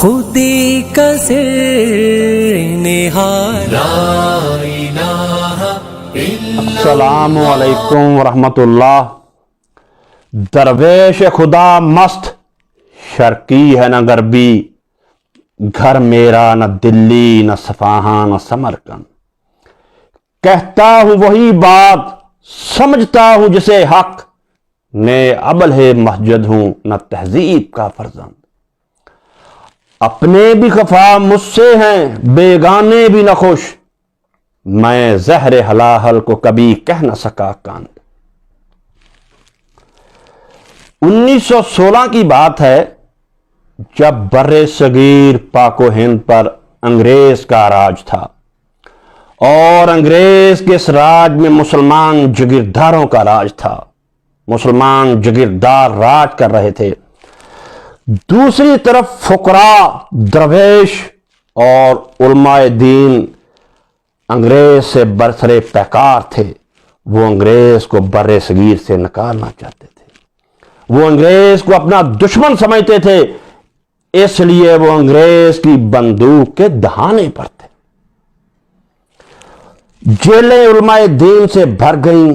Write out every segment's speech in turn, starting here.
خودی کا سر نہاد لا الہ الا السلام علیکم ورحمۃ اللہ۔ درویش خدا مست، شرقی ہے نہ غربی، گھر میرا نہ دلی نہ صفاہاں نہ سمرقند۔ کہتا ہوں وہی بات، سمجھتا ہوں جسے حق، میں ابلہ مسجد ہوں نہ تہذیب کا فرزند۔ اپنے بھی خفا مجھ سے ہیں، بیگانے بھی نہ خوش، میں زہر حلاحل کو کبھی کہہ نہ سکا کاند۔ 1916 کی بات ہے، جب بر صغیر پاک و ہند پر انگریز کا راج تھا اور انگریز کے اس راج میں مسلمان جگیرداروں کا راج تھا۔ مسلمان جگیردار راج کر رہے تھے، دوسری طرف فقراء، درویش اور علماء دین انگریز سے برسرے پیکار تھے۔ وہ انگریز کو بر صغیر سے نکالنا چاہتے تھے، وہ انگریز کو اپنا دشمن سمجھتے تھے، اس لیے وہ انگریز کی بندوق کے دہانے پر تھے۔ جیلیں علماء دین سے بھر گئیں،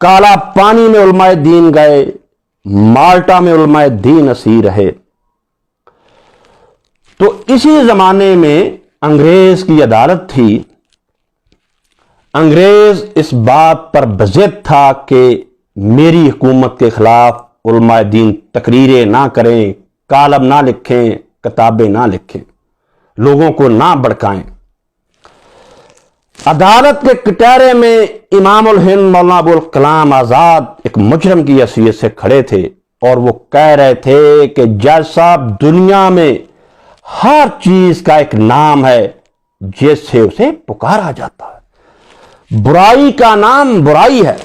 کالا پانی میں علماء دین گئے، مالٹا میں علماء دین اسیر رہے۔ تو اسی زمانے میں انگریز کی عدالت تھی۔ انگریز اس بات پر بضد تھا کہ میری حکومت کے خلاف علماء دین تقریریں نہ کریں، کالم نہ لکھیں، کتابیں نہ لکھیں، لوگوں کو نہ بھڑکائیں۔ عدالت کے کٹہرے میں امام الہند مولانا ابوالکلام آزاد ایک مجرم کی حیثیت سے کھڑے تھے اور وہ کہہ رہے تھے کہ جج صاحب، دنیا میں ہر چیز کا ایک نام ہے جس سے اسے پکارا جاتا ہے۔ برائی کا نام برائی ہے،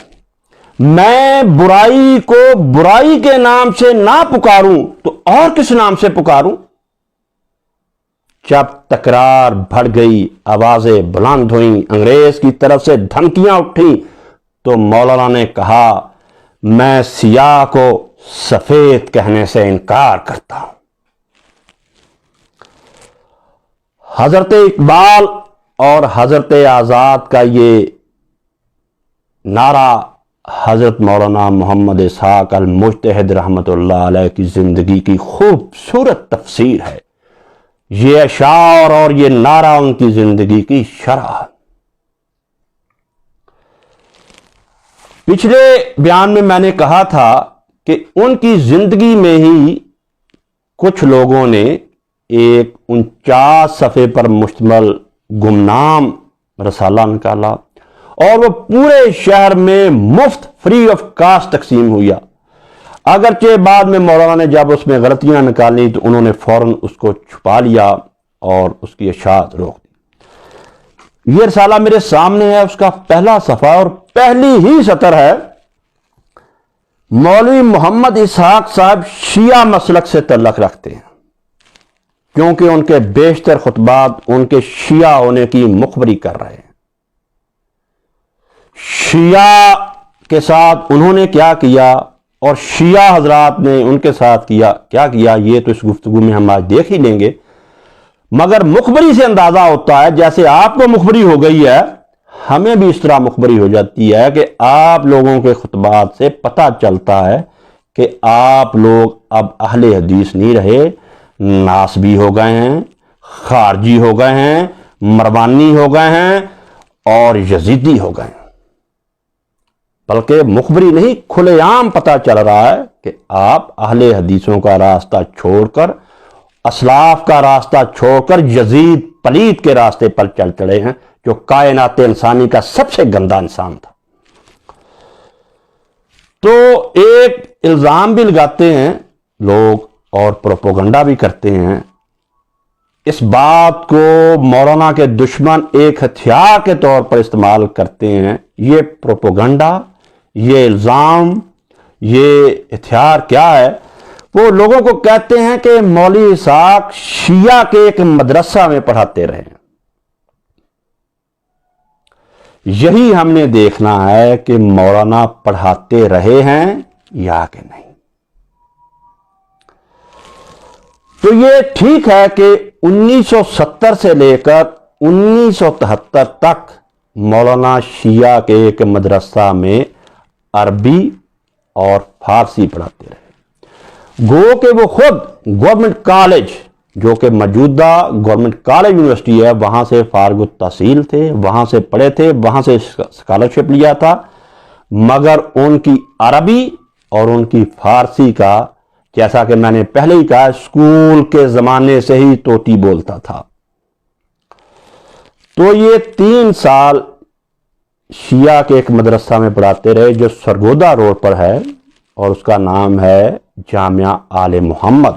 میں برائی کو برائی کے نام سے نہ پکاروں تو اور کس نام سے پکاروں؟ جب تکرار بڑھ گئی، آوازیں بلند ہوئیں، انگریز کی طرف سے دھمکیاں اٹھیں، تو مولانا نے کہا، میں سیاہ کو سفید کہنے سے انکار کرتا ہوں۔ حضرت اقبال اور حضرت آزاد کا یہ نعرہ حضرت مولانا محمد اسحاق المجتہد رحمۃ اللہ علیہ کی زندگی کی خوبصورت تفسیر ہے۔ یہ اشعار اور یہ نعرہ ان کی زندگی کی شرح۔ پچھلے بیان میں نے کہا تھا کہ ان کی زندگی میں ہی کچھ لوگوں نے ایک 49 صفحے پر مشتمل گمنام رسالہ نکالا اور وہ پورے شہر میں مفت فری آف کاسٹ تقسیم ہوا۔ اگرچہ بعد میں مولانا نے جب اس میں غلطیاں نکالی تو انہوں نے فوراً اس کو چھپا لیا اور اس کی اشاعت روک دی۔ یہ رسالہ میرے سامنے ہے، اس کا پہلا صفحہ اور پہلی ہی سطر ہے، مولوی محمد اسحاق صاحب شیعہ مسلک سے تعلق رکھتے ہیں، کیونکہ ان کے بیشتر خطبات ان کے شیعہ ہونے کی مخبری کر رہے ہیں۔ شیعہ کے ساتھ انہوں نے کیا کیا اور شیعہ حضرات نے ان کے ساتھ کیا کیا، یہ تو اس گفتگو میں ہم آج دیکھ ہی لیں گے، مگر مخبری سے اندازہ ہوتا ہے، جیسے آپ کو مخبری ہو گئی ہے، ہمیں بھی اس طرح مخبری ہو جاتی ہے کہ آپ لوگوں کے خطبات سے پتہ چلتا ہے کہ آپ لوگ اب اہل حدیث نہیں رہے، ناسبی ہو گئے ہیں، خارجی ہو گئے ہیں، مروانی ہو گئے ہیں اور یزیدی ہو گئے ہیں۔ بلکہ مخبری نہیں، کھلے عام پتہ چل رہا ہے کہ آپ اہل حدیثوں کا راستہ چھوڑ کر، اسلاف کا راستہ چھوڑ کر یزید پلید کے راستے پر چل چڑے ہیں، جو کائنات انسانی کا سب سے گندا انسان تھا۔ تو ایک الزام بھی لگاتے ہیں لوگ اور پروپیگنڈا بھی کرتے ہیں، اس بات کو مولانا کے دشمن ایک ہتھیار کے طور پر استعمال کرتے ہیں۔ یہ پروپیگنڈا، یہ الزام، یہ ہتھیار کیا ہے؟ وہ لوگوں کو کہتے ہیں کہ مولوی اسحاق شیعہ کے ایک مدرسہ میں پڑھاتے رہے ہیں۔ یہی ہم نے دیکھنا ہے کہ مولانا پڑھاتے رہے ہیں یا کہ نہیں۔ تو یہ ٹھیک ہے کہ 1970 سے لے کر 1973 تک مولانا شیعہ کے ایک مدرسہ میں عربی اور فارسی پڑھاتے رہے، گو کہ وہ خود گورنمنٹ کالج جو کہ موجودہ گورنمنٹ کالج یونیورسٹی ہے وہاں سے فارغ التحصیل تھے، وہاں سے پڑھے تھے، وہاں سے اسکالرشپ لیا تھا، مگر ان کی عربی اور ان کی فارسی کا، جیسا کہ میں نے پہلے ہی کہا، اسکول کے زمانے سے ہی طوطی بولتا تھا۔ تو یہ 3 سال شیعہ کے ایک مدرسہ میں پڑھاتے رہے جو سرگودا روڈ پر ہے، اور اس کا نام ہے جامعہ آل محمد،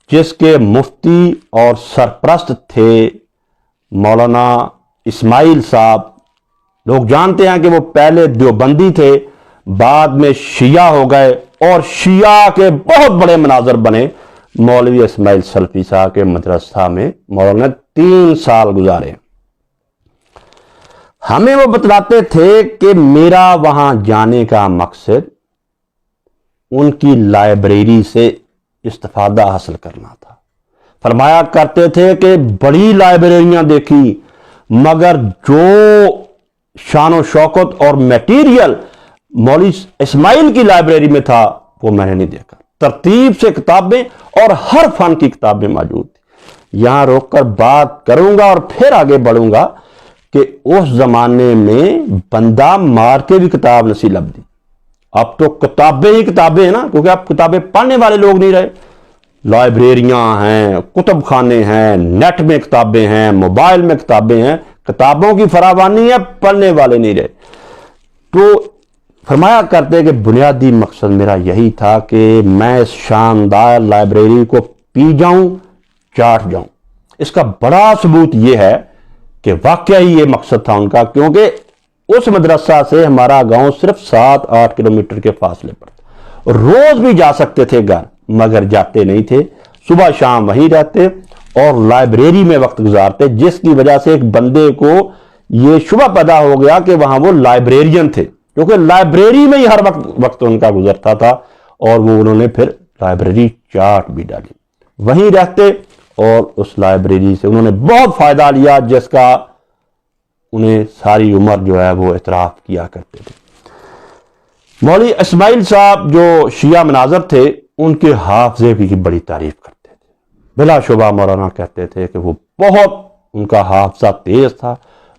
جس کے مفتی اور سرپرست تھے مولانا اسماعیل صاحب۔ لوگ جانتے ہیں کہ وہ پہلے دیوبندی تھے، بعد میں شیعہ ہو گئے، اور شیعہ کے بہت بڑے مناظر بنے۔ مولوی اسماعیل سلفی صاحب کے مدرسہ میں مولانا نے 3 سال گزارے۔ ہمیں وہ بتلاتے تھے کہ میرا وہاں جانے کا مقصد ان کی لائبریری سے استفادہ حاصل کرنا تھا۔ فرمایا کرتے تھے کہ بڑی لائبریریاں دیکھی، مگر جو شان و شوکت اور میٹیریل مولوی اسماعیل کی لائبریری میں تھا وہ میں نے نہیں دیکھا۔ ترتیب سے کتابیں اور ہر فن کی کتابیں موجود تھی۔ یہاں روک کر بات کروں گا اور پھر آگے بڑھوں گا کہ اس زمانے میں بندہ مار کے بھی کتاب نسی لبدی۔ اب تو کتابیں ہی کتابیں ہیں نا، کیونکہ اب کتابیں پڑھنے والے لوگ نہیں رہے۔ لائبریریاں ہیں، کتب خانے ہیں، نیٹ میں کتابیں ہیں، موبائل میں کتابیں ہیں، کتابوں کی فراوانی ہے، پڑھنے والے نہیں رہے۔ تو فرمایا کرتے کہ بنیادی مقصد میرا یہی تھا کہ میں اس شاندار لائبریری کو پی جاؤں، چاٹ جاؤں۔ اس کا بڑا ثبوت یہ ہے کہ واقعی یہ مقصد تھا ان کا، کیونکہ اس مدرسہ سے ہمارا گاؤں صرف 7-8 کلومیٹر کے فاصلے پر تھا۔ روز بھی جا سکتے تھے گھر، مگر جاتے نہیں تھے، صبح شام وہیں رہتے اور لائبریری میں وقت گزارتے، جس کی وجہ سے ایک بندے کو یہ شبہ پیدا ہو گیا کہ وہاں وہ لائبریرین تھے، کیونکہ لائبریری میں ہی ہر وقت ان کا گزرتا تھا، اور وہ انہوں نے پھر لائبریری چارٹ بھی ڈالی، وہیں رہتے، اور اس لائبریری سے انہوں نے بہت فائدہ لیا، جس کا انہیں ساری عمر جو ہے وہ اعتراف کیا کرتے تھے۔ مولوی اسماعیل صاحب جو شیعہ مناظر تھے، ان کے حافظے کی بڑی تعریف کرتے تھے۔ بلا شبہ مولانا کہتے تھے کہ وہ بہت، ان کا حافظہ تیز تھا،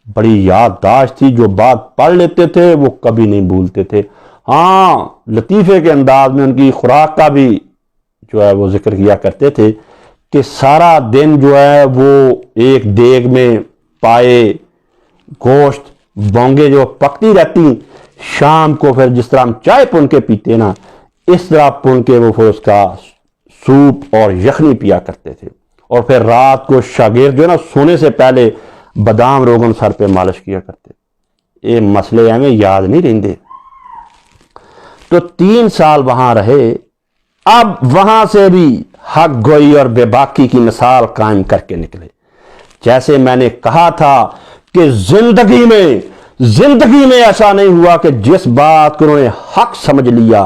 بڑی یادداشت تھی، جو بات پڑھ لیتے تھے وہ کبھی نہیں بھولتے تھے۔ ہاں، لطیفے کے انداز میں ان کی خوراک کا بھی جو ہے وہ ذکر کیا کرتے تھے کہ سارا دن جو ہے وہ ایک دیگ میں پائے گوشت بونگے جو پکتی رہتی، شام کو پھر جس طرح ہم چائے پن کے پیتے نا، اس طرح پن کے وہ پھر اس کا سوپ اور یخنی پیا کرتے تھے، اور پھر رات کو شاگرد جو ہے نا سونے سے پہلے بادام روغن سر پہ مالش کیا کرتے۔ یہ مسئلے ہمیں یاد نہیں رہتے۔ تو 3 سال وہاں رہے۔ اب وہاں سے بھی حق گوئی اور بے باکی کی مثال قائم کر کے نکلے۔ جیسے میں نے کہا تھا کہ زندگی میں ایسا نہیں ہوا کہ جس بات کو انہوں نے حق سمجھ لیا،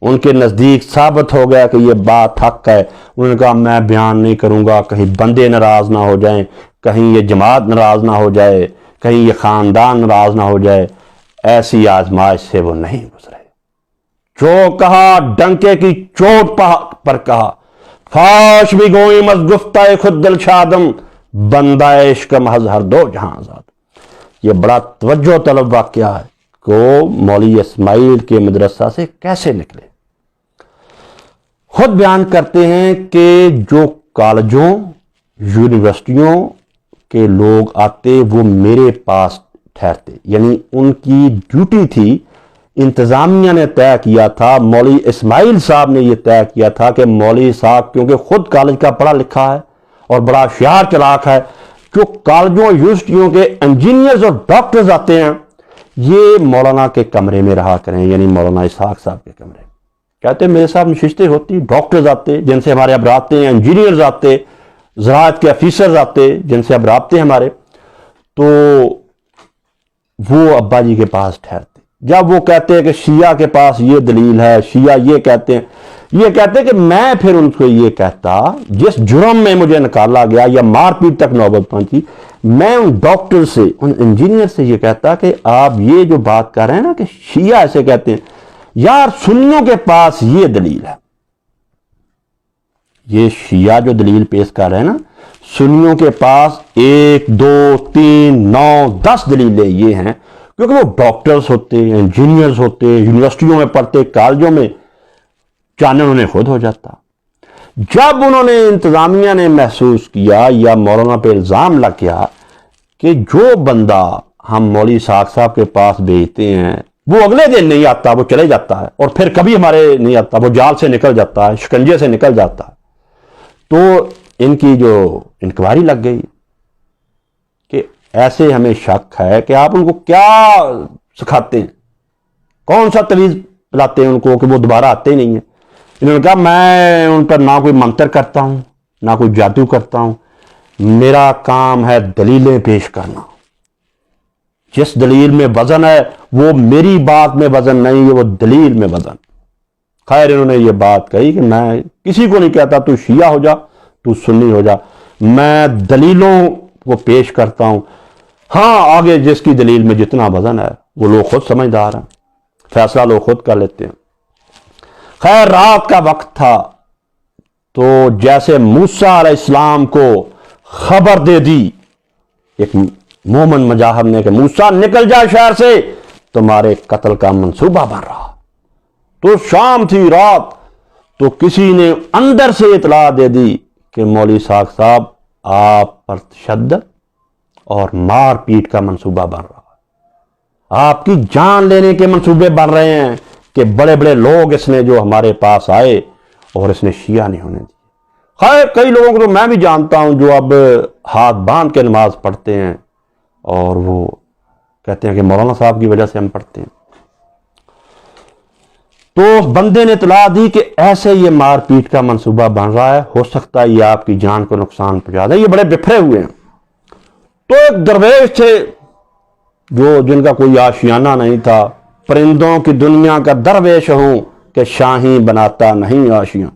ان کے نزدیک ثابت ہو گیا کہ یہ بات حق ہے، انہوں نے کہا میں بیان نہیں کروں گا، کہیں بندے ناراض نہ ہو جائیں، کہیں یہ جماعت ناراض نہ ہو جائے، کہیں یہ خاندان ناراض نہ ہو جائے۔ ایسی آزمائش سے وہ نہیں گزرے۔ جو کہا ڈنکے کی چوٹ پر کہا، فاش بھی گوئی مز گفتہ خود دل شادم، بندہ عشق محض ہر دو جہاں آزاد۔ یہ بڑا توجہ طلب واقعہ ہے کہ وہ مولوی اسماعیل کے مدرسہ سے کیسے نکلے۔ خود بیان کرتے ہیں کہ جو کالجوں یونیورسٹیوں کے لوگ آتے وہ میرے پاس ٹھہرتے، یعنی ان کی ڈیوٹی تھی۔ انتظامیہ نے طے کیا تھا، مولوی اسماعیل صاحب نے یہ طے کیا تھا کہ مولوی صاحب کیونکہ خود کالج کا پڑھا لکھا ہے اور بڑا ہوشیار چلاک ہے، جو کالجوں یونیورسٹیوں کے انجینئرز اور ڈاکٹرز آتے ہیں یہ مولانا کے کمرے میں رہا کریں، یعنی مولانا اسحاق صاحب کے کمرے۔ کہتے ہیں میرے صاحب نشستیں ہوتی، ڈاکٹرز آتے جن سے ہمارے اب رابطے ہیں، انجینئرز آتے، زراعت کے افیسرز آتے جن سے اب رابطے ہمارے، تو وہ ابا جی کے پاس ٹھہرتے۔ جب وہ کہتے ہیں کہ شیعہ کے پاس یہ دلیل ہے، شیعہ یہ کہتے ہیں کہ میں پھر ان کو یہ کہتا، جس جرم میں مجھے نکالا گیا یا مار پیٹ تک نوبت پہنچی، میں ان ڈاکٹر سے، ان انجینئر سے یہ کہتا کہ آپ یہ جو بات کر رہے ہیں نا کہ شیعہ ایسے کہتے ہیں، یار سنیوں کے پاس یہ دلیل ہے، یہ شیعہ جو دلیل پیش کر رہے ہیں نا، سنیوں کے پاس 1 2 3 9 10 دلیلیں یہ ہیں، کیونکہ وہ ڈاکٹرز ہوتے ہیں، انجینئرز ہوتے ہیں، یونیورسٹیوں میں پڑھتے، کالجوں میں، چانن انہیں خود ہو جاتا۔ جب انہوں نے انتظامیہ نے محسوس کیا یا مولانا پہ الزام لگ گیا کہ جو بندہ ہم مولوی اسحاق صاحب کے پاس بھیجتے ہیں وہ اگلے دن نہیں آتا، وہ چلے جاتا ہے، اور پھر کبھی ہمارے نہیں آتا، وہ جال سے نکل جاتا ہے، شکنجے سے نکل جاتا ہے، تو ان کی جو انکوائری لگ گئی کہ ایسے ہمیں شک ہے کہ آپ ان کو کیا سکھاتے ہیں، کون سا تویز پلاتے ہیں ان کو کہ وہ دوبارہ آتے ہی نہیں ہیں۔ انہوں نے کہا میں ان پر نہ کوئی منتر کرتا ہوں، نہ کوئی جادو کرتا ہوں، میرا کام ہے دلیلیں پیش کرنا، جس دلیل میں وزن ہے وہ میری بات میں وزن نہیں ہے، وہ دلیل میں وزن۔ خیر انہوں نے یہ بات کہی کہ میں کسی کو نہیں کہتا تو شیعہ ہو جا، تو سنی ہو جا، میں دلیلوں کو پیش کرتا ہوں، ہاں آگے جس کی دلیل میں جتنا وزن ہے وہ لوگ خود سمجھدار ہیں، فیصلہ لوگ خود کر لیتے ہیں۔ خیر رات کا وقت تھا، تو جیسے موسیٰ علیہ السلام کو خبر دے دی ایک مومن مجاہد نے کہ موسیٰ نکل جا شہر سے، تمہارے قتل کا منصوبہ بن رہا، تو شام تھی، رات، تو کسی نے اندر سے اطلاع دے دی کہ مولوی اسحاق صاحب آپ پر تشدد اور مار پیٹ کا منصوبہ بن رہا ہے، آپ کی جان لینے کے منصوبے بن رہے ہیں، کہ بڑے بڑے لوگ اس نے جو ہمارے پاس آئے اور اس نے شیعہ نہیں ہونے دی۔ خیر کئی لوگوں کو تو میں بھی جانتا ہوں جو اب ہاتھ باندھ کے نماز پڑھتے ہیں اور وہ کہتے ہیں کہ مولانا صاحب کی وجہ سے ہم پڑھتے ہیں۔ تو اس بندے نے اطلاع دی کہ ایسے یہ مار پیٹ کا منصوبہ بن رہا ہے، ہو سکتا ہے یہ آپ کی جان کو نقصان پہنچا دے، یہ بڑے بکھرے ہوئے ہیں۔ تو ایک درویش تھے جن کا کوئی آشیانہ نہیں تھا، پرندوں کی دنیا کا درویش ہوں کہ شاہین بناتا نہیں آشیان۔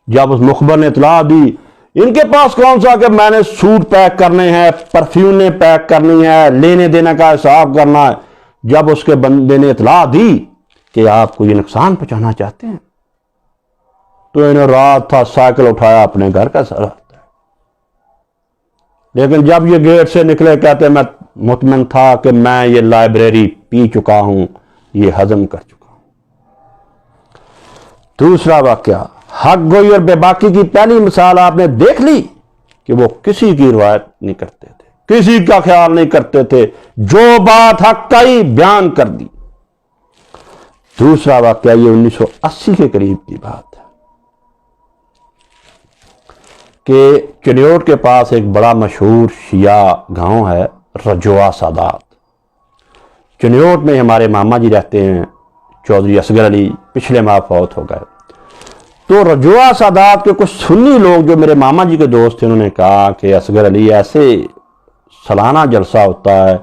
جب اس مخبر نے اطلاع دی، ان کے پاس کون سا کہ میں نے سوٹ پیک کرنے ہیں، پرفیومیں پیک کرنی ہے، لینے دینے کا حساب کرنا ہے، جب اس کے بندے نے اطلاع دی کہ آپ کو یہ نقصان پہنچانا چاہتے ہیں، تو انہیں رات تھا، سائیکل اٹھایا اپنے گھر کا سر، لیکن جب یہ گیٹ سے نکلے کہتے میں مطمئن تھا کہ میں یہ لائبریری پی چکا ہوں، یہ ہضم کر چکا ہوں۔ دوسرا واقعہ، حق گوئی اور بے باکی کی پہلی مثال آپ نے دیکھ لی کہ وہ کسی کی روایت نہیں کرتے تھے، کسی کا خیال نہیں کرتے تھے، جو بات حق کا ہی بیان کر دی۔ دوسرا واقعہ یہ 1980 کے قریب کی بات ہے کہ چنیوٹ کے پاس ایک بڑا مشہور شیعہ گاؤں ہے، رجوع سادات۔ چنیوٹ میں ہمارے ماما جی رہتے ہیں، چودھری اصغر علی، پچھلے ماہ فوت ہو گئے۔ تو رجوع سادات کے کچھ سنی لوگ جو میرے ماما جی کے دوست تھے، انہوں نے کہا کہ اصغر علی ایسے سالانہ جلسہ ہوتا ہے،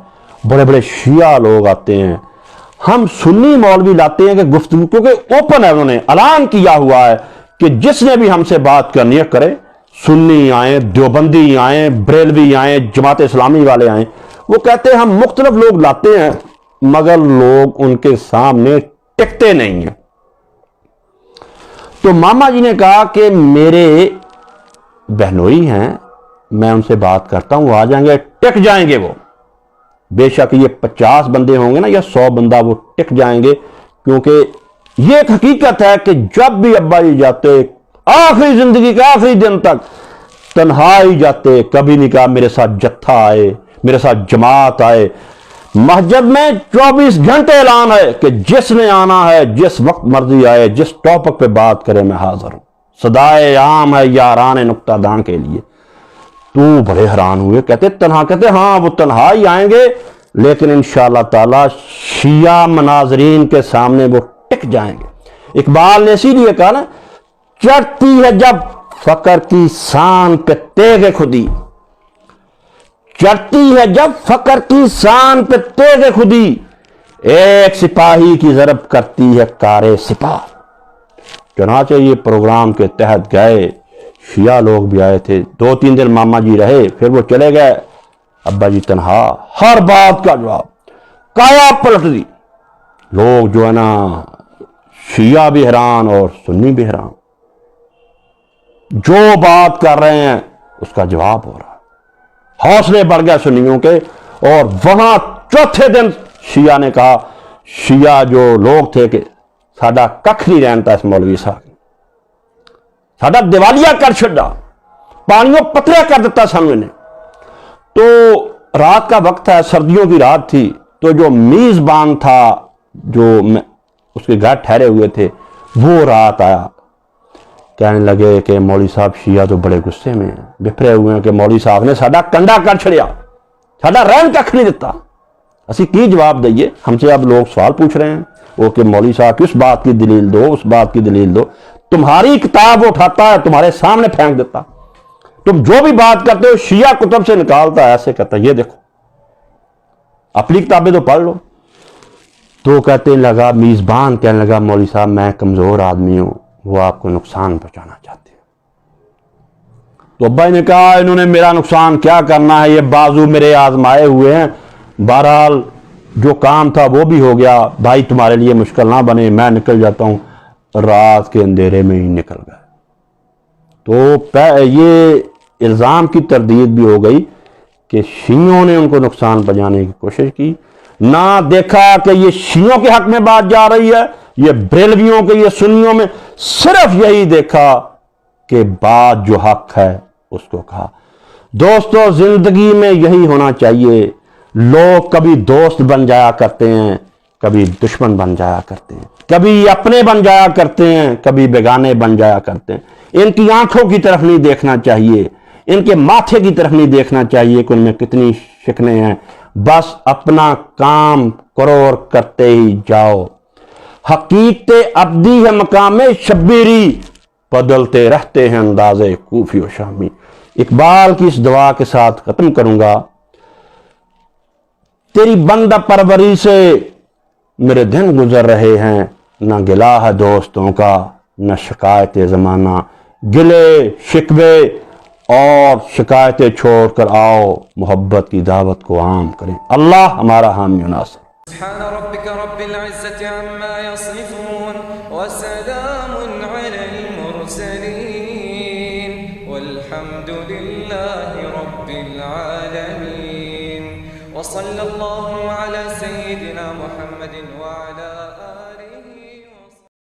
بڑے بڑے شیعہ لوگ آتے ہیں، ہم سنی مولوی لاتے ہیں کہ گفتگو، کیونکہ اوپن ہے، انہوں نے اعلان کیا ہوا ہے کہ جس نے بھی ہم سے بات کرنی ہے کرے، سنی آئیں، دیوبندی آئیں، بریلوی آئیں، جماعت اسلامی والے آئیں۔ وہ کہتے ہیں ہم مختلف لوگ لاتے ہیں مگر لوگ ان کے سامنے ٹکتے نہیں ہیں۔ تو ماما جی نے کہا کہ میرے بہنوئی ہیں، میں ان سے بات کرتا ہوں، وہ آ جائیں گے، ٹک جائیں گے، وہ بے شک یہ 50 بندے ہوں گے نا یا 100 بندہ، وہ ٹک جائیں گے، کیونکہ یہ ایک حقیقت ہے کہ جب بھی ابا جی جاتے آخری زندگی کے آخری دن تک تنہا ہی جاتے، کبھی نہیں کہا میرے ساتھ جتھا آئے، میرے ساتھ جماعت آئے۔ مسجد میں 24 گھنٹے اعلان ہے کہ جس نے آنا ہے، جس وقت مرضی آئے، جس ٹاپک پہ بات کرے میں حاضر ہوں، صدائے عام ہے یاران نقطہ دان کے لیے۔ تو بڑے حیران ہوئے، کہتے تنہا؟ کہتے ہاں وہ تنہا ہی آئیں گے، لیکن انشاءاللہ تعالی شیعہ مناظرین کے سامنے وہ ٹک جائیں گے۔ اقبال نے اسی لیے کہا نا، چڑھتی ہے جب فقر کی سان پہ تیغ خودی، چڑھتی ہے جب فقر کی سان پہ تیغ خودی، ایک سپاہی کی ضرب کرتی ہے کارے سپاہ۔ چنانچہ یہ پروگرام کے تحت گئے، شیعہ لوگ بھی آئے تھے، 2-3 دن ماما جی رہے، پھر وہ چلے گئے، ابا جی تنہا، ہر بات کا جواب، کایا پلٹ دی۔ لوگ جو ہے نا شیعہ بھی حیران اور سنی بھی حیران، جو بات کر رہے ہیں اس کا جواب ہو رہا، حوصلے بڑھ گئے سنیوں کے۔ اور وہاں چوتھے دن شیعہ نے کہا، شیعہ جو لوگ تھے کہ ساڈا ککھ نہیں رہنتا اس مولوی صاحب، ساڈا دیوالیہ کر چھڈا، پانیوں پتریا کر دیتا سانو نے۔ تو رات کا وقت ہے، سردیوں کی رات تھی، تو جو میزبان تھا جو اس کے گھر ٹھہرے ہوئے تھے وہ رات آیا، کہنے لگے کہ مولوی صاحب شیعہ تو بڑے غصے میں ہیں، بپھرے ہوئے ہیں کہ مولوی صاحب نے ساڈا کنڈا کر چھڑیا، ساڈا رہن ککھ نہیں دیتا، اسی کی جواب دئیے۔ ہم سے اب لوگ سوال پوچھ رہے ہیں وہ کہ مولوی صاحب کس بات کی دلیل دو، اس بات کی دلیل دو۔ تمہاری کتاب اٹھاتا ہے، تمہارے سامنے پھینک دیتا، تم جو بھی بات کرتے ہو شیعہ کتب سے نکالتا ہے، ایسے کہتا ہے یہ دیکھو اپنی کتابیں تو پڑھ لو۔ تو کہتے لگا، میزبان کہنے لگا مولوی صاحب میں کمزور آدمی ہوں، وہ آپ کو نقصان پہنچانا چاہتے ہیں۔ تو ابا نے کہا انہوں نے میرا نقصان کیا کرنا ہے، یہ بازو میرے آزمائے ہوئے ہیں، بہرحال جو کام تھا وہ بھی ہو گیا، بھائی تمہارے لیے مشکل نہ بنے، میں نکل جاتا ہوں۔ رات کے اندھیرے میں ہی نکل گئے۔ تو یہ الزام کی تردید بھی ہو گئی کہ شیعوں نے ان کو نقصان پہنچانے کی کوشش کی، نہ دیکھا کہ یہ شیعوں کے حق میں بات جا رہی ہے، یہ بریلویوں کے، یہ سنیوں میں، صرف یہی دیکھا کہ بات جو حق ہے اس کو کہا۔ دوستو زندگی میں یہی ہونا چاہیے، لوگ کبھی دوست بن جایا کرتے ہیں، کبھی دشمن بن جایا کرتے ہیں، کبھی اپنے بن جایا کرتے ہیں، کبھی بیگانے بن جایا کرتے ہیں۔ ان کی آنکھوں کی طرف نہیں دیکھنا چاہیے، ان کے ماتھے کی طرف نہیں دیکھنا چاہیے کہ ان میں کتنی شکنیں ہیں، بس اپنا کام کرو اور کرتے ہی جاؤ۔ حقیقت ابدی ہے مقام شبیری، بدلتے رہتے ہیں اندازے کوفی و شامی۔ اقبال کی اس دعا کے ساتھ ختم کروں گا، تیری بندہ پروری سے میرے دن گزر رہے ہیں، نہ گلا ہے دوستوں کا نہ شکایت زمانہ، گلے شکوے اور شکایتیں چھوڑ کر آؤ، محبت کی دعوت کو عام کریں۔ اللہ ہمارا حامی و ناصر۔ سبحان ربك رب العزة عما يصفون وسلام على المرسلين والحمد لله رب العالمين، وصلى الله على سيدنا محمد وعلى